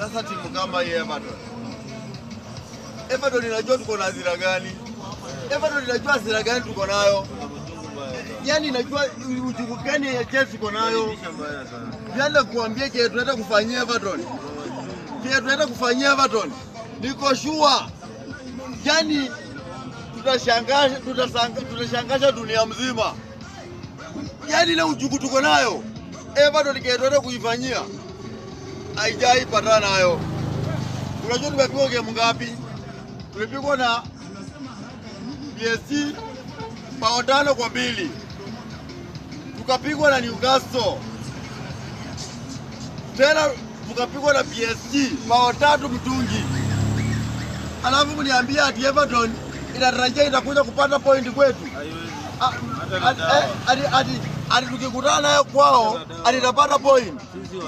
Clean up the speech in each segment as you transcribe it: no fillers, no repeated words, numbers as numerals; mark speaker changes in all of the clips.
Speaker 1: Sasa timu kama hii Everton inajua tuko na hasira gani? Everton inajua hasira gani tuko nayo? Yaani inajua uchungu gani ya Chelsea tuko nayo? Yaani kuambia kile tunaenda kufanyia Everton. Kile tunaenda kufanyia Everton. Niko sure. Yaani tutashangaza dunia mzima. Yaani ile uchungu tuko nayo. Everton kile tunaenda kuifanyia. Haijai patana nayo. Unajua tumepigwa game ngapi? Tulipigwa na PSG bao 5-2. Tukapigwa na Newcastle. Tena tukapigwa na PSG bao 3-2. Alafu mniambia ati Everton inatarajia itakuja kupata point kwetu. Ati tukikutana nayo kwao atapata point.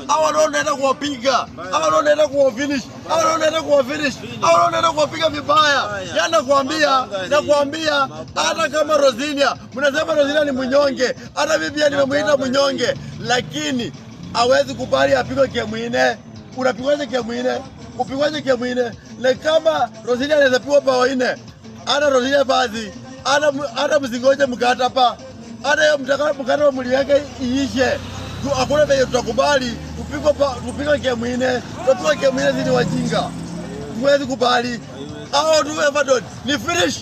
Speaker 1: Hawa ndio wanaenda kuwapiga. Hawa ndio wanaenda kuwafinish. Hawa ndio wanaenda kuwafinish. Hawa ndio wanaenda kuwapiga vibaya. Yaani nakwambia hata kama Rozinia, mnasema Rozinia ni mnyonge. Hata mimi pia nimemuita mnyonge, lakini hawezi kubali apigwe game nne. Unapigwaje game nne? Kupigwaje game nne? Na kama Rozinia anaweza pigwa bao 4, hata Rozinia basi, hata msingoje mkataba. Hata hiyo mkataba mliweke iishe. Hakuna vile tutakubali tupigwe game nne. Tupigwe game nne zini wajinga. Mwezi kubali. Hao tu Everton ni finish.